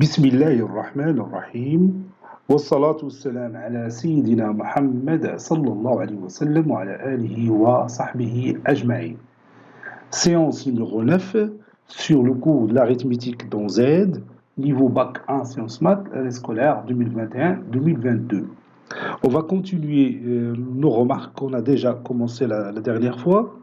بسم الله الرحمن الرحيم والصلاة والسلام على سيدنا محمد صلى الله عليه وسلم وعلى آله وصحبه أجمعين. Séance numéro 9 sur le cours de l'arithmétique dans Z, niveau Bac 1 Sciences Maths, année scolaire 2021-2022. On va continuer nos remarques qu'on a déjà commencé la dernière fois.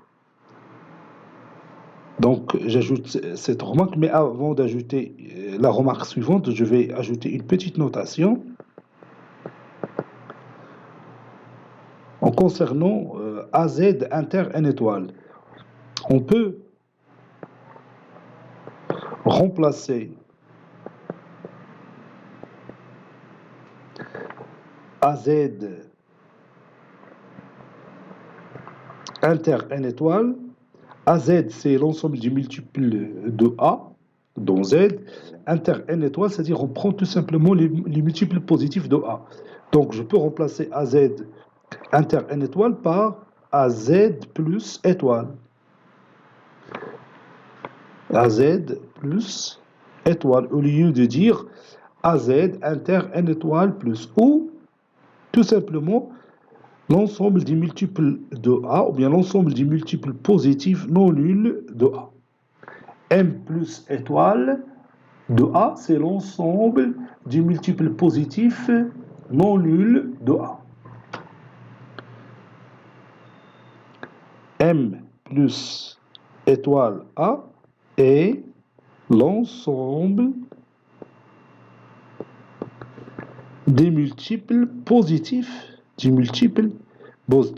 Donc, j'ajoute cette remarque, mais avant d'ajouter la remarque suivante, je vais ajouter une petite notation en concernant AZ inter n étoile. On peut remplacer AZ inter n étoile. AZ, c'est l'ensemble du multiple de A dans Z. Inter n étoile, c'est-à-dire on prend tout simplement les multiples positifs de A. Donc, je peux remplacer AZ inter n étoile par AZ plus étoile. AZ plus étoile, au lieu de dire AZ inter n étoile plus, ou tout simplement l'ensemble des multiples de A, ou bien l'ensemble des multiples positifs non nuls de A. M plus étoile de A, c'est l'ensemble des multiples positifs non nuls de A. M plus étoile A est l'ensemble des multiples positifs دي multiples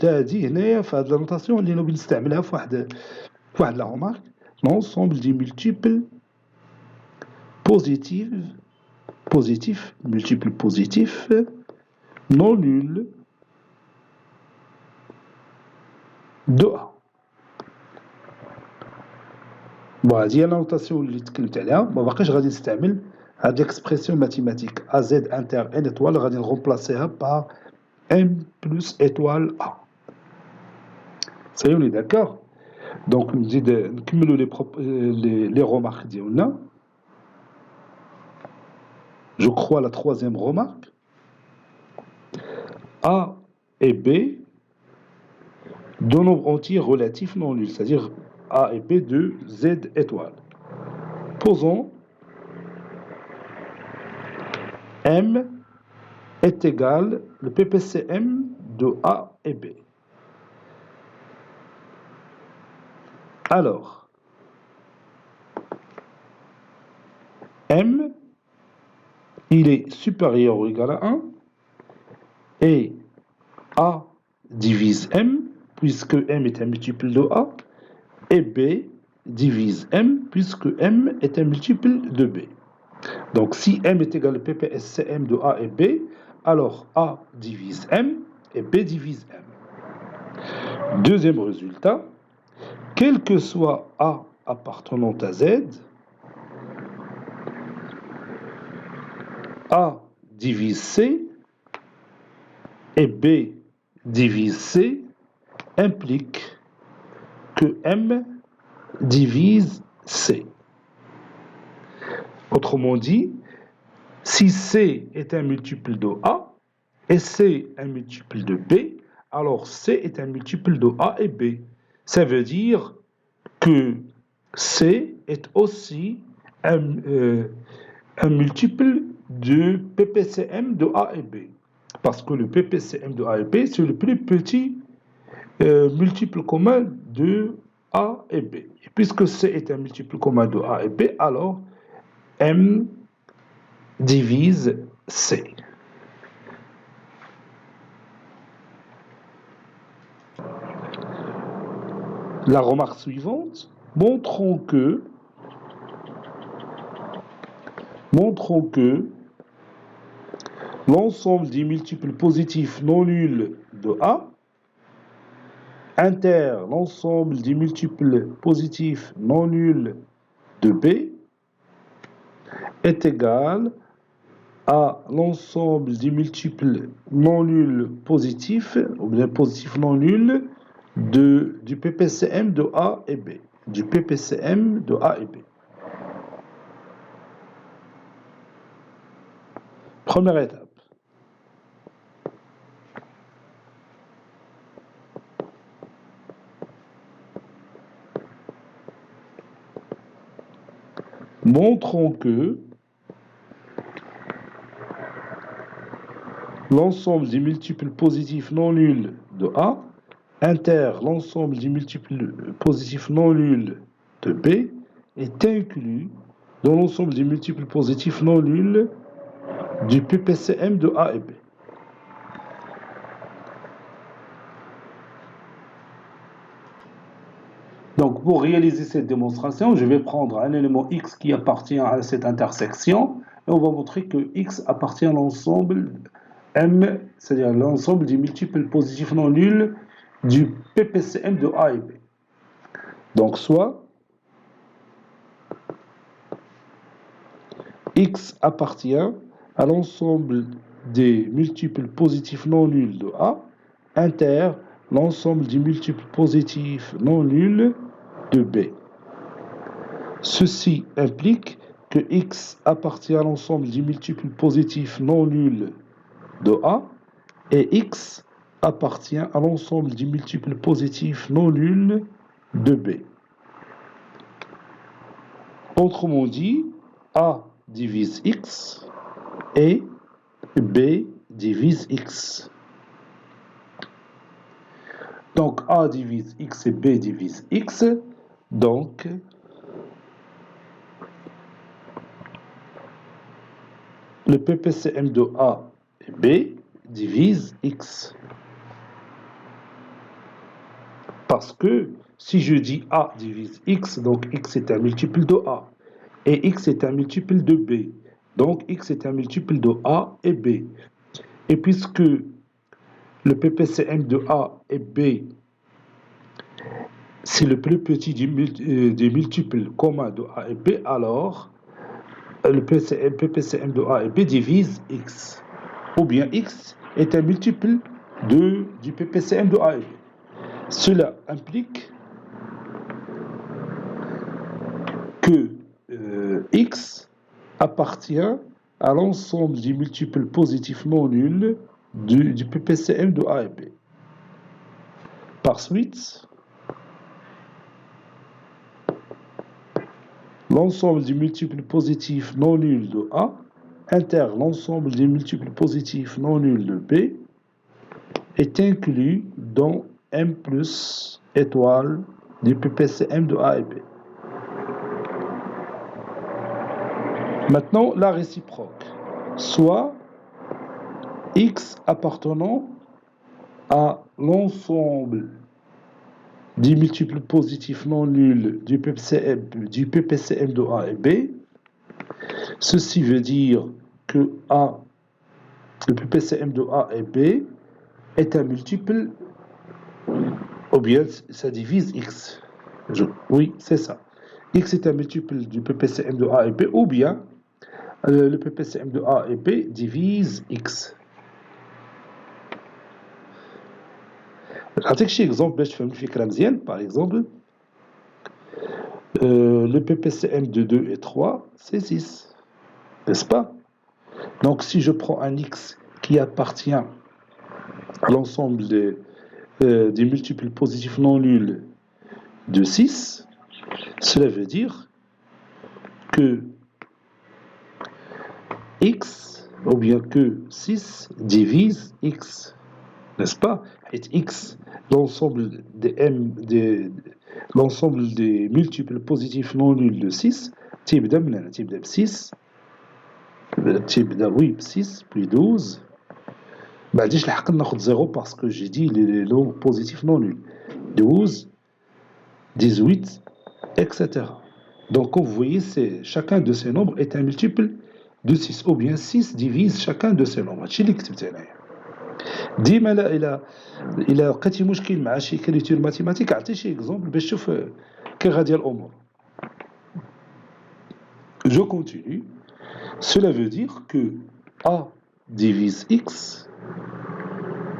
هذه هنايا في هذه النوتاسيون اللي انا بنستعملها في واحد لا remarque l'ensemble des multiples positifs non nuls de A. بون هذه هي النوتاسيون اللي تكلمت عليها، ما باقيش غادي نستعمل هاد l'expression mathématique AZ inter n étoile غادي نغومبلاسيها par M plus étoile A. Ça y est, on est d'accord. Donc, نكملوا les remarques ديالنا. Je crois la troisième remarque. A et B, deux nombres entiers relatifs non nuls, c'est-à-dire A et B de Z étoile. Posons M est égal, le PPCM de A et B. Alors, M, il est supérieur ou égal à 1, et A divise M, puisque M est un multiple de A, et B divise M, puisque M est un multiple de B. Donc, si M est égal au PPSCM de A et B, alors A divise M et B divise M. Deuxième résultat, quel que soit A appartenant à Z, A divise C et B divise C implique que M divise C. Autrement dit, si C est un multiple de A et C un multiple de B, alors C est un multiple de A et B. Ça veut dire que C est aussi un multiple de PPCM de A et B. Parce que le PPCM de A et B, c'est le plus petit multiple commun de A et B. Et puisque C est un multiple commun de A et B, alors M divise C. La remarque suivante, montrons que l'ensemble des multiples positifs non nuls de A inter l'ensemble des multiples positifs non nuls de B est égal à l'ensemble des multiples non nuls positifs, ou bien positifs non nuls, du PPCM de A et B. Du PPCM de A et B. Première étape. Montrons que l'ensemble des multiples positifs non nuls de A inter l'ensemble des multiples positifs non nuls de B est inclus dans l'ensemble des multiples positifs non nuls du PPCM de A et B. Donc, pour réaliser cette démonstration, je vais prendre un élément X qui appartient à cette intersection et on va montrer que X appartient à l'ensemble M, c'est-à-dire l'ensemble des multiples positifs non nuls du PPCM de A et B. Donc, soit X appartient à l'ensemble des multiples positifs non nuls de A inter l'ensemble des multiples positifs non nuls de B. Ceci implique que X appartient à l'ensemble des multiples positifs non nuls de A et X appartient à l'ensemble des multiples positifs non nuls de B. Autrement dit, A divise X et B divise X. Donc A divise X et B divise X. Donc le PPCM de A et B divise X. Parce que si je dis A divise X, donc X est un multiple de A. Et X est un multiple de B. Donc X est un multiple de A et B. Et puisque le PPCM de A et B, c'est le plus petit des multiples communs de A et B, alors le PPCM de A et B divise X. Ou bien X est un multiple du PPCM de A et B. Cela implique que X appartient à l'ensemble des multiples positifs non nuls du PPCM de A et B. Par suite, l'ensemble des multiples positifs non nuls de A inter l'ensemble des multiples positifs non nuls de B est inclus dans M plus étoile du PPCM de A et B. Maintenant, la réciproque. Soit X appartenant à l'ensemble des multiples positifs non nuls du PPCM de A et B. Ceci veut dire que le PPCM de A et B est un multiple, ou bien ça divise X. Oui, c'est ça. X est un multiple du PPCM de A et B, ou bien le PPCM de A et B divise X. نعطيك شي exemple باش تفهم الفكرة مزيان. Par exemple, le PPCM de 2 et 3, c'est 6. N'est-ce pas? Donc, si je prends un X qui appartient à l'ensemble des multiples positifs non nuls de 6, cela veut dire que X, ou bien que 6 divise X. N'est-ce pas? Et X, l'ensemble l'ensemble des multiples positifs non nuls de 6, تبدأ من هنا تبدأ ب 6 تبدأ oui ب 6 puis 12 ما عنديش الحق ناخذ 0 parce que j'ai dit les nombres positifs non nuls 12 18 etc. Donc comme vous voyez, chacun de ces nombres est un multiple de 6 ou bien 6 divise chacun de ces nombres. هادشي اللي كتبت هنايا. ديما الى لقيتي مشكل مع شي كاليتور ماتيماتيك عطي شي اكزومبل باش تشوف كي غاديه الامور. Je continue. Cela veut dire que A divise X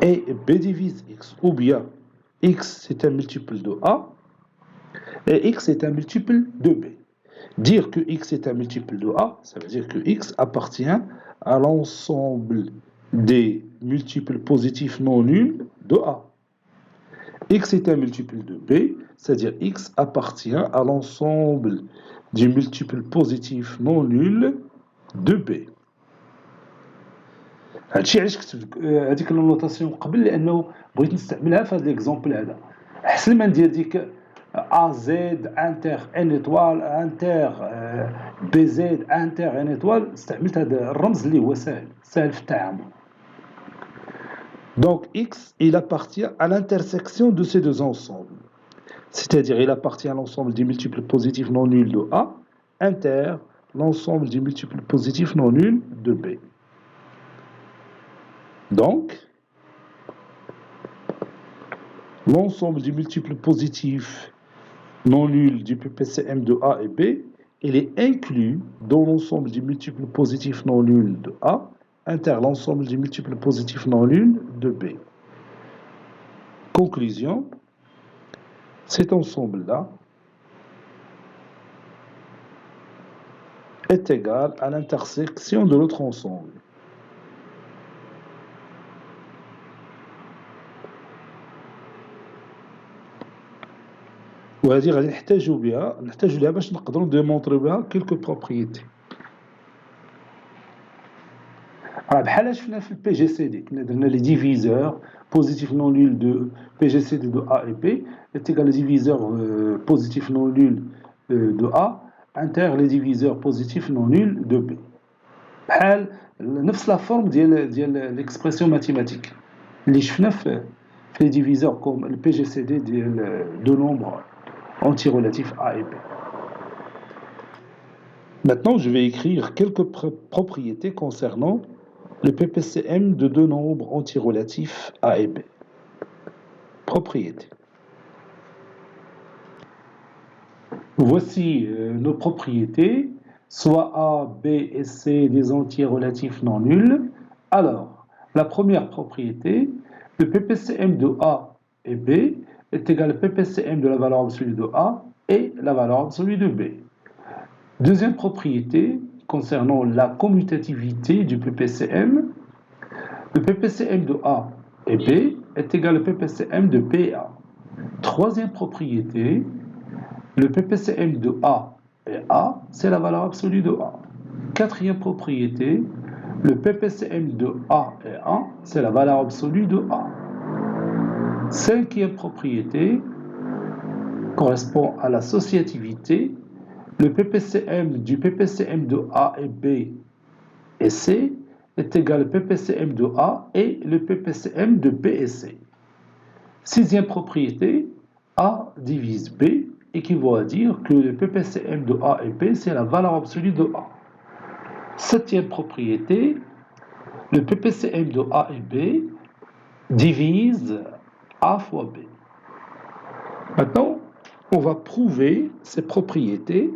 et B divise X. Ou bien X c'est un multiple de A et X est un multiple de B. Dire que X est un multiple de A, ça veut dire que X appartient à l'ensemble des multiples positifs non nuls de A. X est un multiple de B, c'est-à-dire X appartient à l'ensemble des multiples positifs non nuls de B. هادشي علاش كتبت هذيك النوتاسيون قبل لانه بغيت نستعملها في هذا ليكزومبل هذا احسن ما ندير ديك ا زد انتر ان ايطوال انتر بي زد انتر ان ايطوال استعملت هذا الرمز اللي هو سهل في التعامل. Donc X, il appartient à l'intersection de ces deux ensembles. C'est-à-dire, il appartient à l'ensemble des multiples positifs non nuls de A, inter l'ensemble des multiples positifs non nuls de B. Donc, l'ensemble des multiples positifs non nuls du PPCM de A et B, il est inclus dans l'ensemble des multiples positifs non nuls de A, inter l'ensemble des multiples positifs non nuls de B. Conclusion, cet ensemble-là est égal à l'intersection de l'autre ensemble. وهذه غادي نحتاجوا لها باش نقدروا ديمونطريو بها كلكو بروبريتي. راه بحال شفنا في البي جي سي دي كنا درنا لي ديفيزور بوزيتيف نون نول دو بي جي سي دي دو ا اي بي اتيغال لي ديفيزور بوزيتيف نون نول دو ا انتر لي ديفيزور بوزيتيف نون نول دو بي بحال نفس لا فورم ديال ليكسبرسيون ماتيماتيك اللي شفنا في لي ديفيزور كوم البي جي سي دي ديال دو نومبر anti-relatifs A et B. Maintenant, je vais écrire quelques propriétés concernant le PPCM de deux nombres antirelatifs A et B. Propriétés. Voici nos propriétés, soit A, B et C des antirelatifs non nuls. Alors, la première propriété, le PPCM de A et B est égal au PPCM de la valeur absolue de A et la valeur absolue de B. Deuxième propriété, concernant la commutativité du PPCM, le PPCM de A et B est égal au PPCM de B et A. Troisième propriété, le PPCM de A et A, c'est la valeur absolue de A. Quatrième propriété, le PPCM de A et A, c'est la valeur absolue de A. Cinquième propriété correspond à l'associativité. Le PPCM du PPCM de A et B et C est égal au PPCM de A et le PPCM de B et C. Sixième propriété, A divise B équivaut à dire que le PPCM de A et B, c'est la valeur absolue de A. Septième propriété, le PPCM de A et B divise A fois B. Maintenant, on va prouver ces propriétés.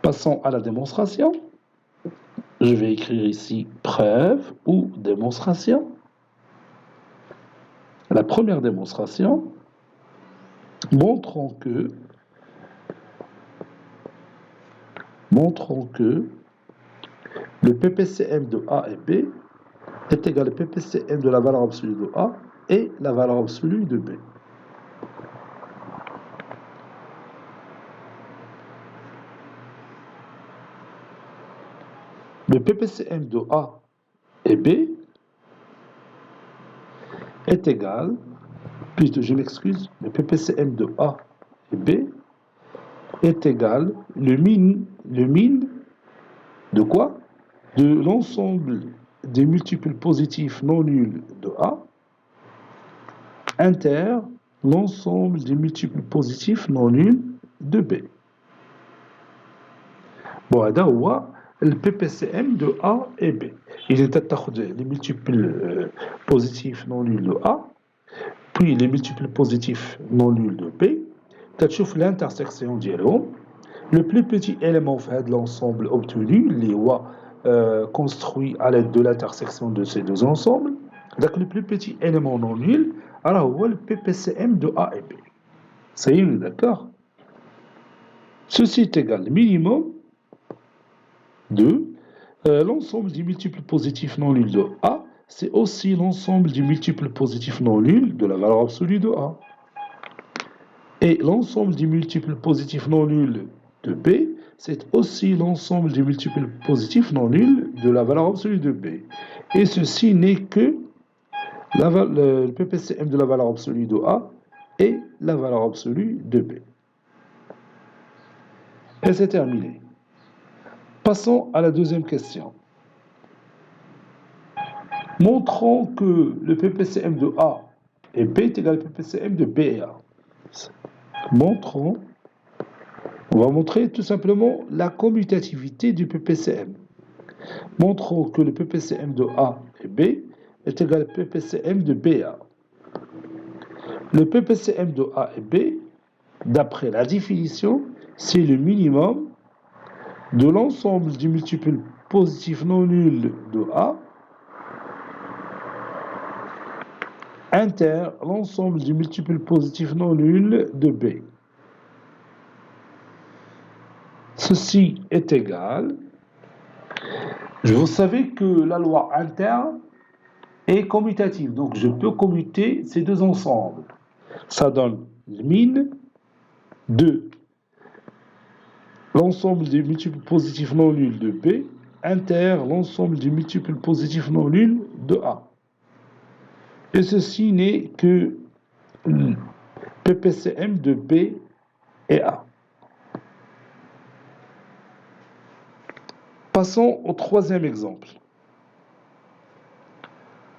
Passons à la démonstration. Je vais écrire ici preuve ou démonstration. La première démonstration, montrons que le PPCM de A et B est égal au PPCM de la valeur absolue de A et la valeur absolue de B. Le PPCM de A et B est égal, plutôt je m'excuse, le PPCM de A et B est égal, le min de quoi? De l'ensemble des multiples positifs non nuls de A inter l'ensemble des multiples positifs non nuls de B. Bon, هذا هو الPPCM de A et B. إذا تاخذ les multiples positifs non nuls de A puis les multiples positifs non nuls de B تشوف l'intersection ديالهم. Le plus petit élément de l'ensemble obtenu اللي هو construit à l'aide de l'intersection de ces deux ensembles. Donc le plus petit élément non nul, alors هو le PPCM de A et B. Ça y est, d'accord? Ceci est égal minimum de l'ensemble des multiples positifs non nuls de A, c'est aussi l'ensemble des multiples positifs non nuls de la valeur absolue de A. Et l'ensemble des multiples positifs non nuls de B, c'est aussi l'ensemble des multiples positifs non nuls de la valeur absolue de B. Et ceci n'est que le PPCM de la valeur absolue de A et la valeur absolue de B. Et c'est terminé. Passons à la deuxième question. Montrons que le PPCM de A et B est égal au PPCM de B et A. On va montrer tout simplement la commutativité du PPCM. Montrons que le PPCM de A et B est égal au PPCM de B et A. Le PPCM de A et B, d'après la définition, c'est le minimum de l'ensemble des multiples positifs non nuls de A inter l'ensemble des multiples positifs non nuls de B. Ceci est égal. Vous savez que la loi interne est commutative, donc je peux commuter ces deux ensembles. Ça donne le min de l'ensemble des multiples positifs non nuls de B inter l'ensemble des multiples positifs non nuls de A. Et ceci n'est que PPCM de B et A. Passons au troisième exemple.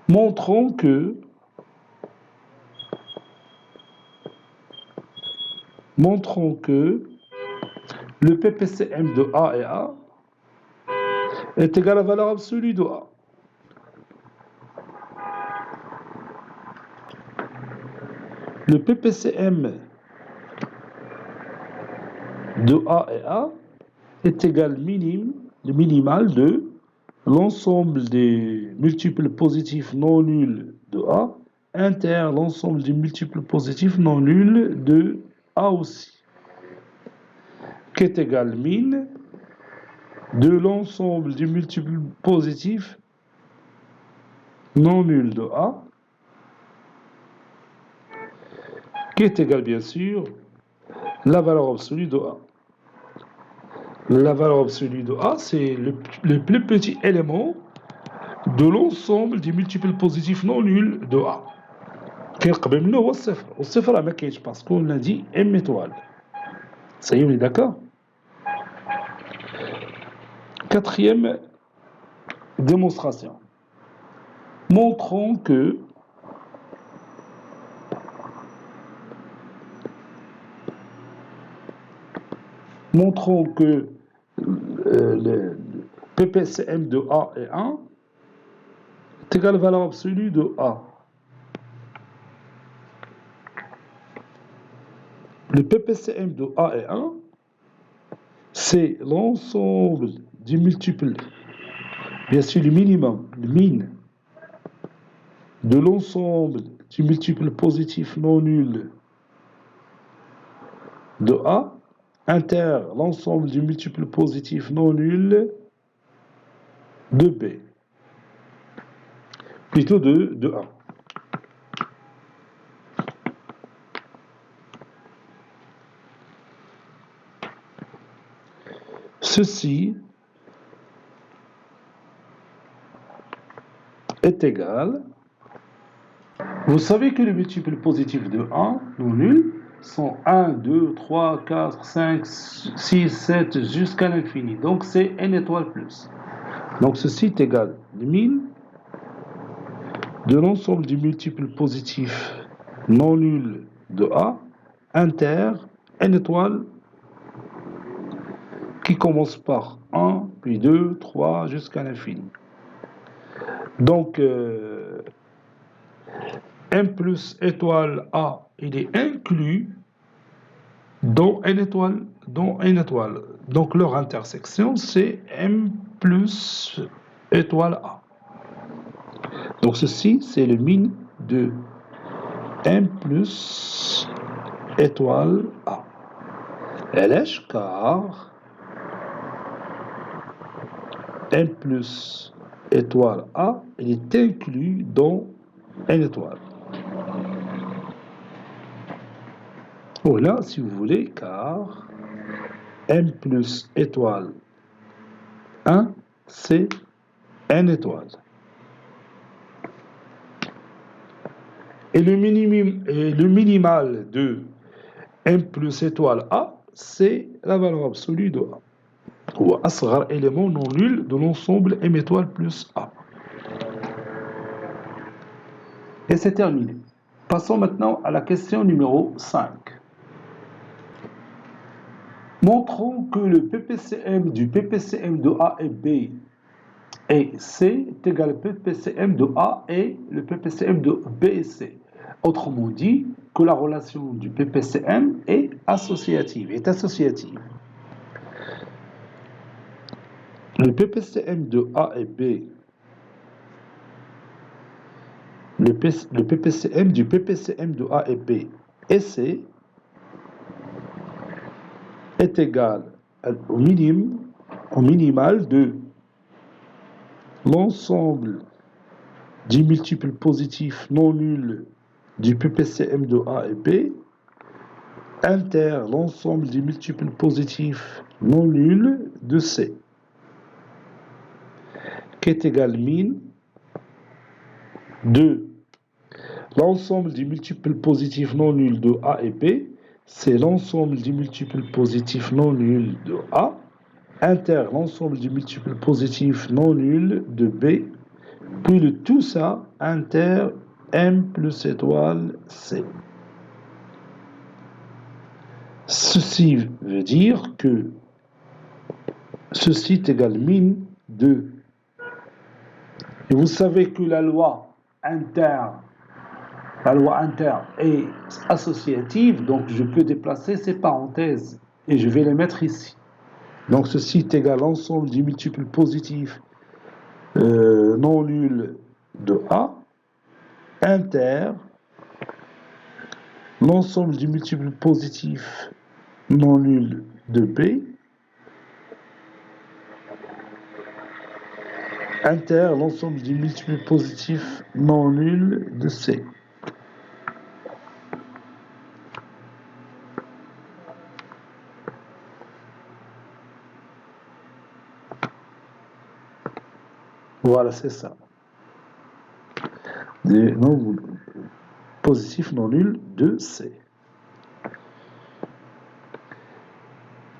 Montrons que le PPCM de A et A est égal à la valeur absolue de A. Le PPCM de A et A est égal le minimal de l'ensemble des multiples positifs non nuls de A inter l'ensemble des multiples positifs non nuls de A aussi, qui est égal min de l'ensemble des multiples positifs non nuls de A, qui est égal bien sûr la valeur absolue de A. La valeur absolue de A, c'est le plus petit élément de l'ensemble des multiples positifs non nuls de A. كيرقبل منه هو الصفر والصفر راه ما كاينش باسكو on a dit M étoile. Ça y est, on est d'accord? Quatrième démonstration. Montrons que le PPCM de A et 1 est égal à la valeur absolue de A. Le PPCM de A et 1, c'est l'ensemble des multiples, bien sûr le minimum, le min, de l'ensemble des multiples positifs non nuls de A, inter l'ensemble des multiples positifs non nuls de B. Plutôt de 1. Ceci est égal. Vous savez que les multiples positifs de 1 non nuls sont 1, 2, 3, 4, 5, 6, 7 jusqu'à l'infini. Donc c'est n étoile plus. Donc ceci est égal à min de l'ensemble des multiples positifs non nuls de A inter n étoile qui commence par 1, puis 2, 3 jusqu'à l'infini. Donc M plus étoile A, il est inclus dans n étoile, Donc leur intersection, c'est M plus étoile A. Donc ceci, c'est le min de M plus étoile A. علاش car M plus étoile A il est inclus dans N étoile. Voilà, si vous voulez, car M plus étoile 1, c'est N étoile. Et le minimal de M plus étoile A, c'est la valeur absolue de A. Ou asghar élément non nul de l'ensemble M étoile plus A. Et c'est terminé. Passons maintenant à la question numéro 5. Montrons que le PPCM du PPCM de A et B et C est égal au PPCM de A et le PPCM de B et C. Autrement dit, que la relation du PPCM est associative. Le PPCM de A et B, le PPCM du PPCM de A et B et C est égal au minimal de l'ensemble des multiples positifs non nuls du PPCM de A et B inter l'ensemble des multiples positifs non nuls de C, qui est égal min de l'ensemble des multiples positifs non nuls de A et B, c'est l'ensemble des multiples positifs non nuls de A inter l'ensemble des multiples positifs non nuls de B, puis le tout ça inter M plus étoile C. Ceci veut dire que ceci est égal min de. Et vous savez que la loi inter est associative, donc je peux déplacer ces parenthèses et je vais les mettre ici. Donc ceci est égal à l'ensemble des multiples positifs non nuls de A inter l'ensemble des multiples positifs non nuls de B inter l'ensemble des multiples positifs non nuls de C. Voilà, c'est ça. Des nombres positifs non nuls de C.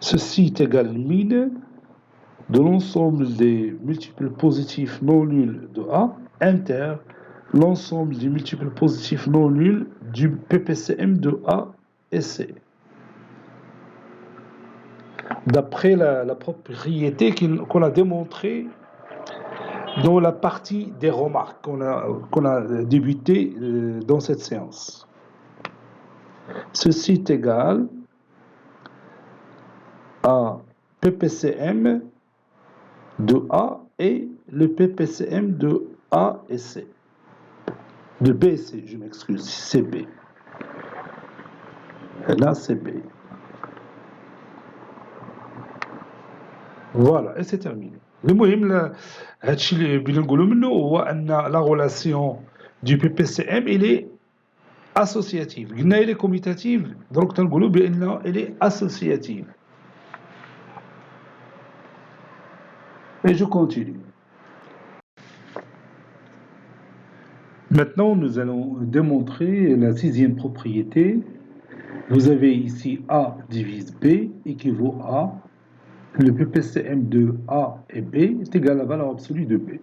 Ceci est égal min de l'ensemble des multiples positifs non nuls de A inter l'ensemble des multiples positifs non nuls du PPCM de A et C. D'après la propriété qu'on a démontrée dans la partie des remarques qu'on a débuté dans cette séance. Ceci est égal à PPCM de A et le PPCM de A et C. De B et C, je m'excuse, c'est B. Et là, c'est B. Voilà, et c'est terminé. المهم هادشي اللي بغينا نقولوا منه هو ان لا relation du PPCM elle est associative. قلنا elle est commutative, donc تنقولوا بان elle est associative. Et je continue. Maintenant, nous allons démontrer la sixième propriété. Vous avez ici A divise B équivaut à le PPCM de A et B est égal à la valeur absolue de B.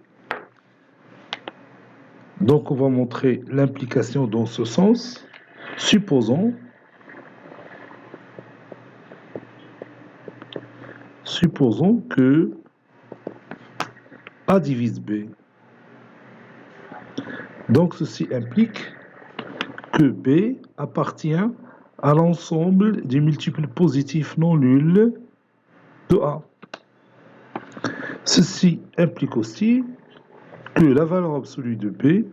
Donc, on va montrer l'implication dans ce sens. Supposons que A divise B. Donc, ceci implique que B appartient à l'ensemble des multiples positifs non nuls de A. Ceci implique aussi que la valeur absolue de B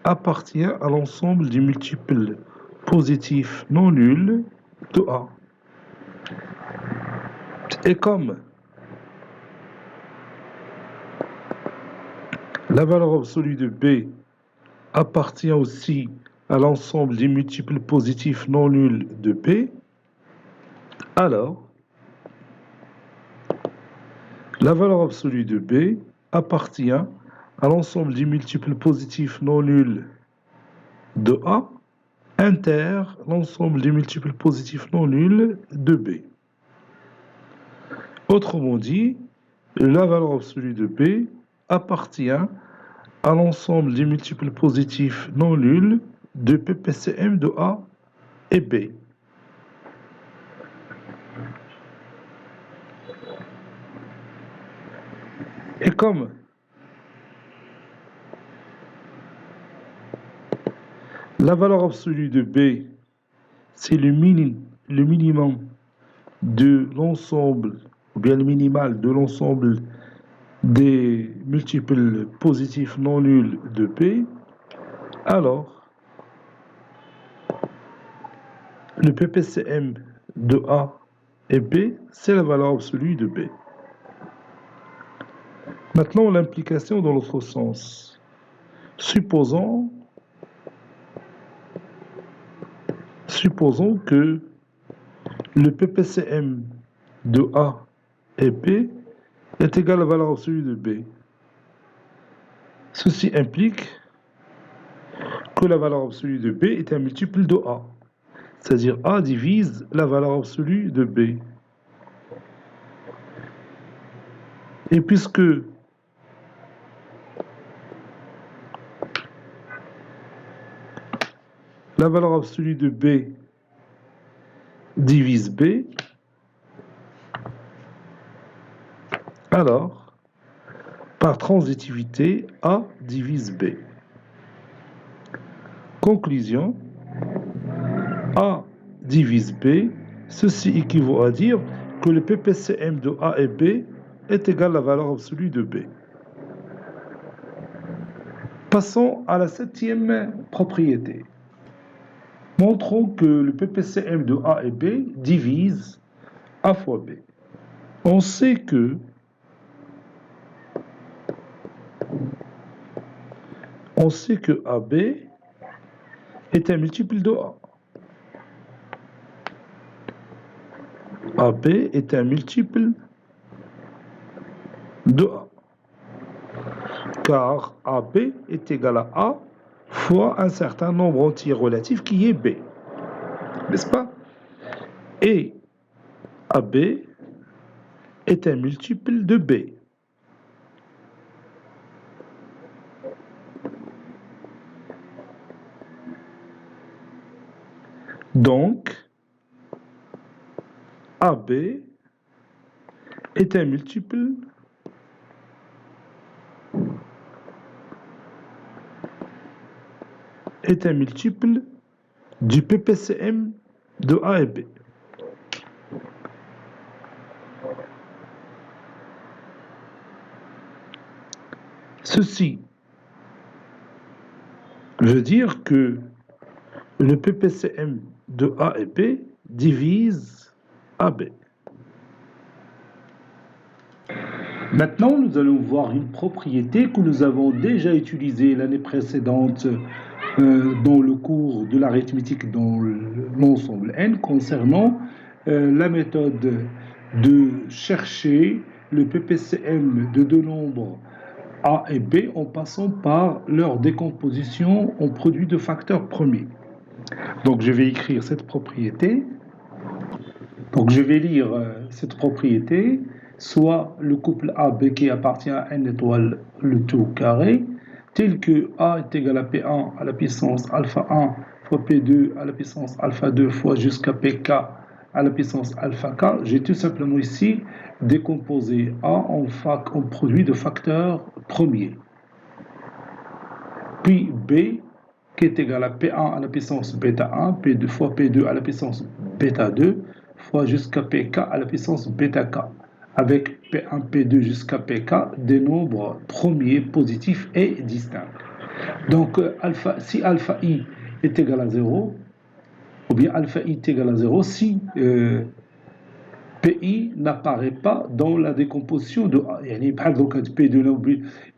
appartient à l'ensemble des multiples positifs non nuls de A. Et comme la valeur absolue de B appartient aussi à l'ensemble des multiples positifs non nuls de B, alors la valeur absolue de B appartient à l'ensemble des multiples positifs non nuls de A inter l'ensemble des multiples positifs non nuls de B. Autrement dit, la valeur absolue de B appartient à l'ensemble des multiples positifs non nuls de PPCM de A et B. Et comme la valeur absolue de B, c'est le minimum de l'ensemble, ou bien le minimal de l'ensemble des multiples positifs non nuls de B, alors le PPCM de A et B, c'est la valeur absolue de B. Maintenant, l'implication dans l'autre sens. Supposons que le PPCM de A et B est égal à la valeur absolue de B. Ceci implique que la valeur absolue de B est un multiple de A. C'est-à-dire A divise la valeur absolue de B. Et puisque la valeur absolue de B divise B, alors, par transitivité, A divise B. Conclusion, A divise B, ceci équivaut à dire que le PPCM de A et B est égal à la valeur absolue de B. Passons à la septième propriété. Montrons que le PPCM de A et B divise A fois B. On sait que AB est un multiple de A. AB est un multiple de A. Car AB est égal à A fois un certain nombre entier relatif qui est B. N'est-ce pas? Et AB est un multiple de B. Donc, AB est un multiple du PPCM de A et B. Ceci veut dire que le PPCM de A et B divise AB. Maintenant, nous allons voir une propriété que nous avons déjà utilisée l'année précédente dans le cours de l'arithmétique dans l'ensemble n concernant la méthode de chercher le PPCM de deux nombres A et B en passant par leur décomposition en produit de facteurs premiers. Donc je vais écrire cette propriété. Donc je vais lire cette propriété, soit le couple AB qui appartient à n étoile le tout carré, tel que A est égal à P1 à la puissance alpha 1 fois P2 à la puissance alpha 2 fois jusqu'à PK à la puissance alpha K. J'ai tout simplement ici décomposé A en produit de facteurs premiers. Puis B qui est égal à P1 à la puissance bêta 1, P2 fois P2 à la puissance bêta 2, fois jusqu'à Pk à la puissance bêta k, avec P1, P2 jusqu'à Pk, des nombres premiers positifs et distincts. Donc, si alpha i est égal à 0, ou bien alpha i est égal à 0, si PI n'apparaît pas dans la décomposition de A. يعني بحال دروك هاد P2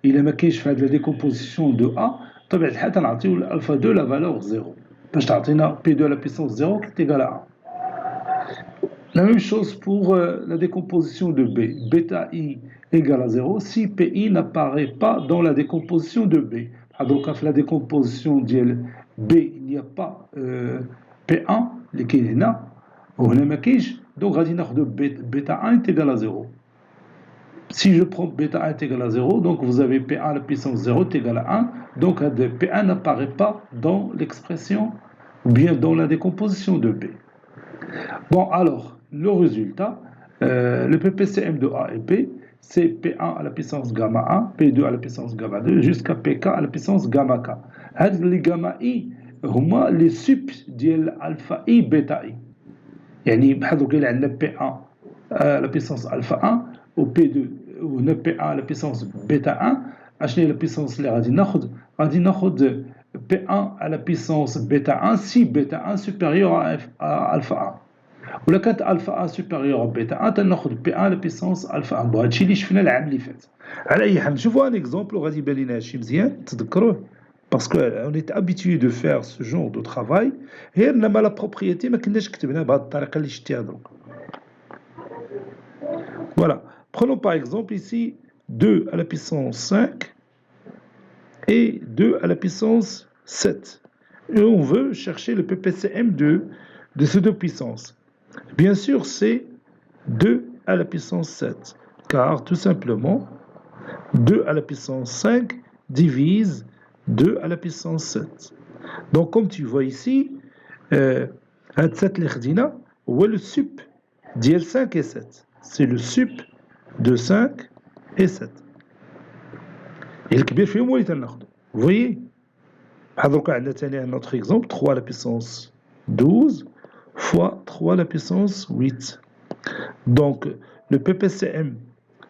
إلا ما كاينش في هاد la décomposition de A بطبيعة الحال تنعطيو l'alpha 2 la valeur 0 باش تعطينا P2 à la puissance 0 qui est égal à 1. La même chose pour la décomposition de B. Bêta I égale à 0 si PI n'apparaît pas dans la décomposition de B. Donc, dans la décomposition de B, il n'y a pas P1, qui est là, donc bêta 1 est égal à 0. Si je prends bêta 1 est égal à 0, donc vous avez P1 à la puissance 0 est égal à 1, donc P1 n'apparaît pas dans l'expression ou bien dans la décomposition de B. Bon, alors, le résultat, le PPCM de A et B, c'est P1 à la puissance gamma 1, P2 à la puissance gamma 2, jusqu'à PK à la puissance gamma K. Les gamma I, les sup de alpha I, bêta I. يعني بحال دوك اللي عندنا P1 à la puissance alpha 1 و P2 و P1 à la puissance bêta 1 اشنو هي la puissance اللي غادي ناخذ P1 à la puissance bêta 1 si bêta 1 supérieur à alpha 1 ولا كانت الفا 1 supérieur à bêta 1 تناخذ P1 à la puissance alpha 1. هادشي اللي شفنا العام اللي فات. على اي حال نشوفوا ان اكزومبل وغادي يبان لنا هادشي مزيان تذكروه parce qu'on est habitué de faire ce genre de travail. غير انما لا بروبريتي ما كناش كتبناها بهذه الطريقه اللي شفتيها دروك. Voilà. Prenons par exemple ici 2 à la puissance 5 et 2 à la puissance 7. Et on veut chercher le PPCM de ces deux puissances. Bien sûr, c'est 2 à la puissance 7, car tout simplement, 2 à la puissance 5 divise 2 à la puissance 7. Donc, comme tu vois ici, 7 l'Ikhdina, où est le sup d'IL 5 et 7. C'est le sup de 5 et 7. Et le kbir fait au moins vous voyez? Donc, on a un autre exemple, 3 à la puissance 12 fois 3 à la puissance 8. Donc, le PPCM,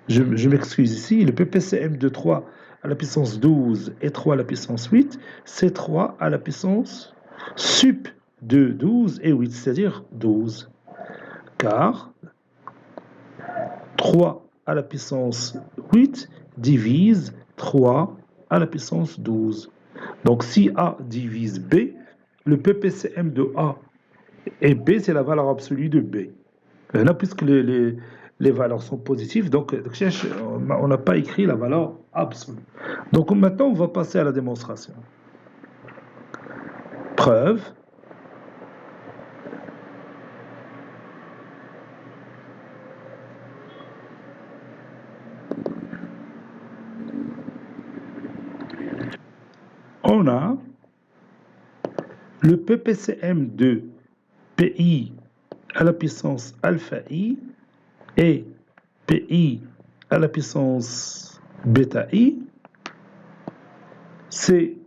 je m'excuse ici, le PPCM de 3 à la puissance 12 et 3 à la puissance 8, c'est 3 à la puissance sup de 12 et 8, c'est-à-dire 12. Car 3 à la puissance 8 divise 3 à la puissance 12. Donc, si A divise B, le PPCM de A et B, c'est la valeur absolue de B. Là, puisque les valeurs sont positives, donc on n'a pas écrit la valeur absolue. Donc maintenant, on va passer à la démonstration. Preuve. On a le PPCM de PI à la puissance alpha I et PI à la puissance bêta I, c'est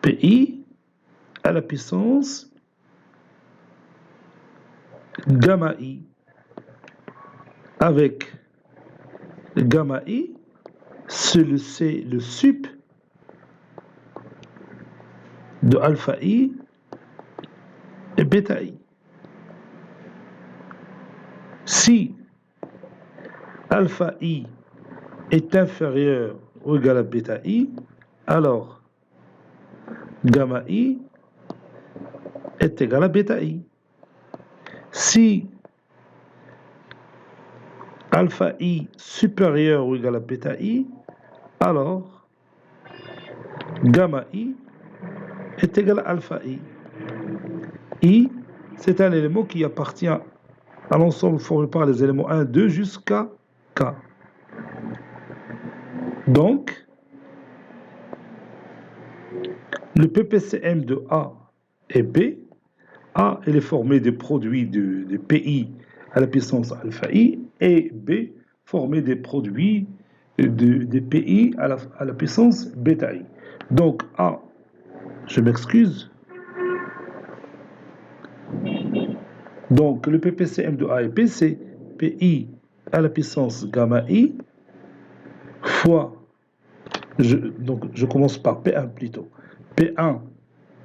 PI à la puissance gamma I. Avec gamma I, c'est le sup de alpha I et bêta I. Si alpha I est inférieur ou égal à bêta I, alors gamma I est égal à bêta I. Si alpha I supérieur ou égal à bêta I, alors gamma I est égal à alpha I. I, c'est un élément qui appartient à l'ensemble formé par les éléments 1, 2 jusqu'à K. Donc, le PPCM de A et B, A il est formé des produits de PI à la puissance alpha I et B formé des produits de PI à la puissance bêta I. Donc A, je m'excuse. Donc le PPCM de A et B, c'est PI à la puissance gamma I fois, donc je commence par P1 plutôt, P1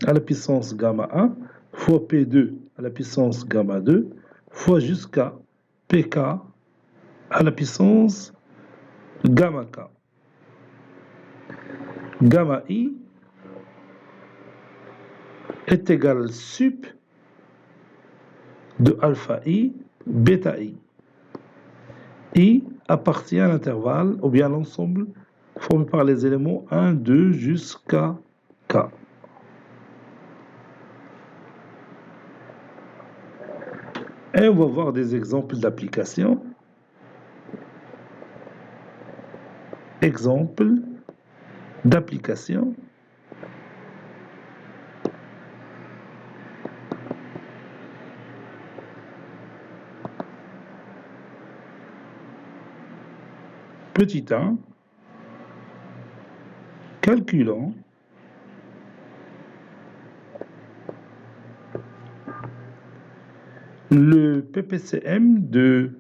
à la puissance gamma 1 fois P2 à la puissance gamma 2 fois jusqu'à pk à la puissance gamma k. Gamma i est égal sup de alpha i, bêta i. I appartient à l'intervalle, ou bien à l'ensemble formé par les éléments 1, 2 jusqu'à k. Et on va voir des exemples d'application. Exemple d'application. Petit 1, calculant le ppcm de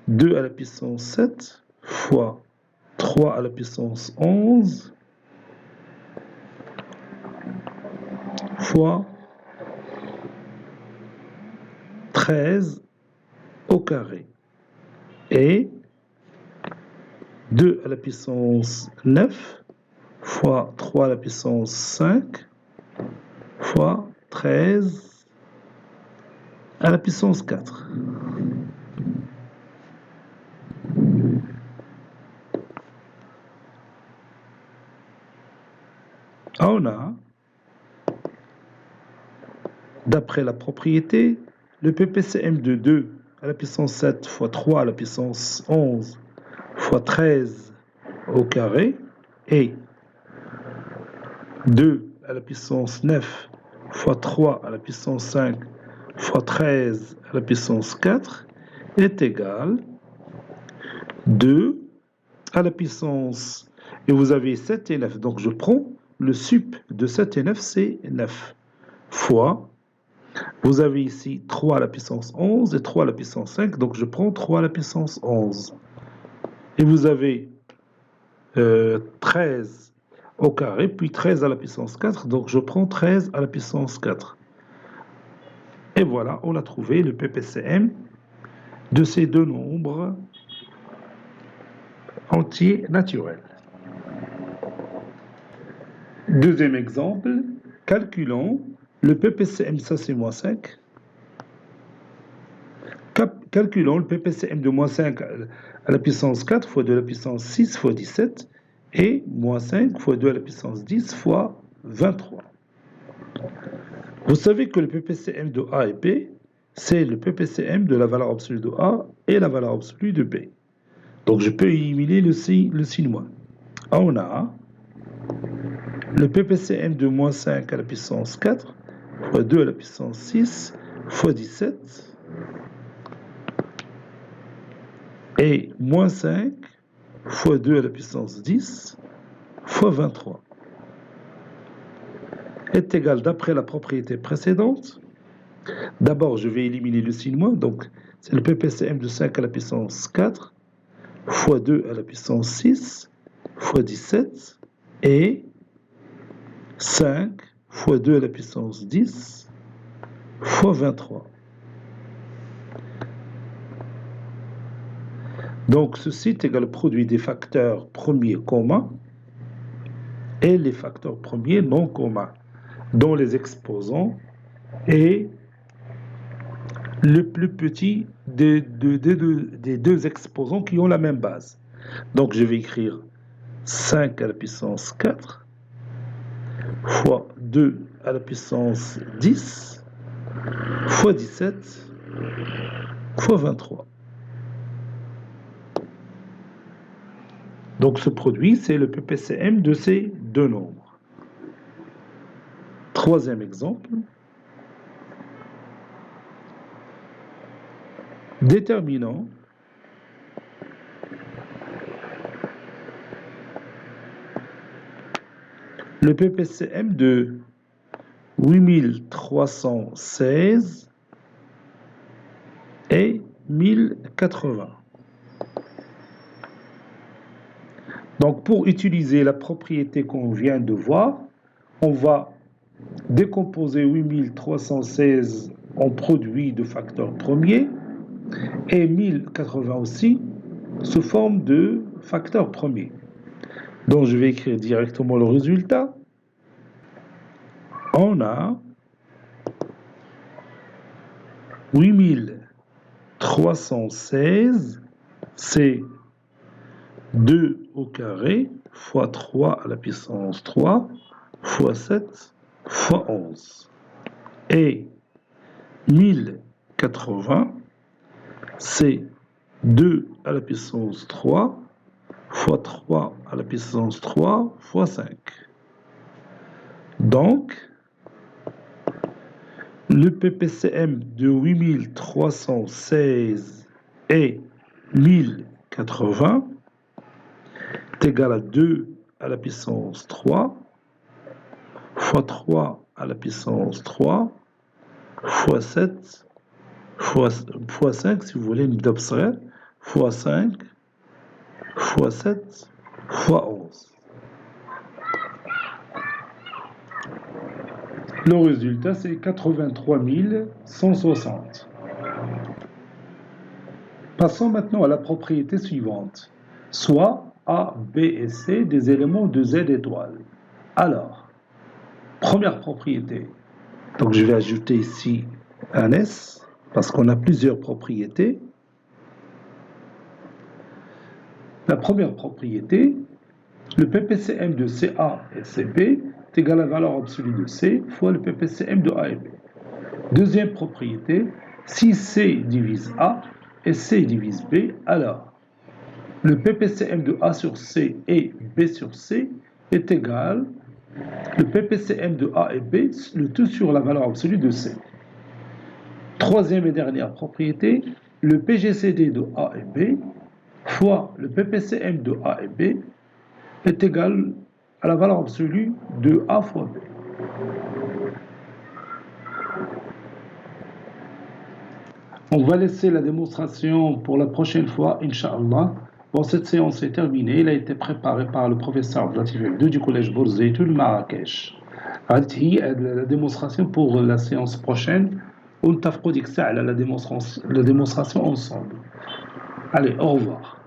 2 à la puissance 7 fois 3 à la puissance 11 fois 13 au carré et 2 à la puissance 9 fois 3 à la puissance 5 fois 13 à la puissance 4. On a, d'après la propriété, le ppcm de 2 à la puissance 7 fois 3 à la puissance 11 fois 13 au carré et 2 à la puissance 9 fois 3 à la puissance 5 fois 13 à la puissance 4 est égal 2 à la puissance, et vous avez 7 et 9, donc je prends le sup de 7 et 9, c'est 9, fois, vous avez ici 3 à la puissance 11 et 3 à la puissance 5, donc je prends 3 à la puissance 11. Et vous avez 13 au carré, puis 13 à la puissance 4, donc je prends 13 à la puissance 4. Et voilà, on a trouvé le ppcm de ces deux nombres entiers naturels. Deuxième exemple, calculons le ppcm, ça c'est moins 5. Calculons le ppcm de moins 5 à la puissance 4 fois 2 à la puissance 6 fois 17 et moins 5 fois 2 à la puissance 10 fois 23. Vous savez que le ppcm de A et B, c'est le ppcm de la valeur absolue de A et la valeur absolue de B. Donc je peux éliminer le signe moins. On a le ppcm de moins 5 à la puissance 4 fois 2 à la puissance 6 fois 17 et moins 5 fois 2 à la puissance 10 fois 23 est égal, d'après la propriété précédente, d'abord je vais éliminer le signe moins, donc c'est le ppcm de 5 à la puissance 4 fois 2 à la puissance 6 fois 17 et 5 fois 2 à la puissance 10 fois 23. Donc ceci est égal au produit des facteurs premiers communs et les facteurs premiers non communs, dont les exposants est le plus petit des deux exposants qui ont la même base. Donc je vais écrire 5 à la puissance 4 fois 2 à la puissance 10 fois 17 fois 23. Donc ce produit, c'est le ppcm de ces deux nombres. Troisième exemple. Déterminant le ppcm de 8316 et 1080. Donc pour utiliser la propriété qu'on vient de voir, on va décomposer 8316 en produit de facteurs premiers Et 1080 aussi, sous forme de facteur premier. Donc je vais écrire directement le résultat. On a 8316, c'est 2 au carré fois 3 à la puissance 3 fois 7 fois 11. Et 1080, c'est 2 à la puissance 3 fois 3 à la puissance 3 fois 5. Donc, le ppcm de 8316 et 1080 est égal à 2 à la puissance 3 fois 3 à la puissance 3 fois 7 fois 5 si vous voulez une fois 5 fois 7 fois 11. Le résultat, c'est 83 160. Passons maintenant à la propriété suivante, soit A, B et C des éléments de Z étoile. Alors, première propriété, donc je vais ajouter ici un S, parce qu'on a plusieurs propriétés. La première propriété, le ppcm de CA et CB est égal à la valeur absolue de C fois le ppcm de A et B. Deuxième propriété, si C divise A et C divise B, alors le ppcm de A sur C et B sur C est égal le ppcm de A et B, le tout sur la valeur absolue de C. Troisième et dernière propriété, le PGCD de A et B fois le ppcm de A et B est égal à la valeur absolue de A fois B. On va laisser la démonstration pour la prochaine fois, Inch'Allah. Bon, cette séance est terminée. Elle a été préparée par le professeur Latif Abdou du collège Bourzeitoul Marrakech. La démonstration pour la séance prochaine. On t'a la démonstration ensemble. Allez, au revoir.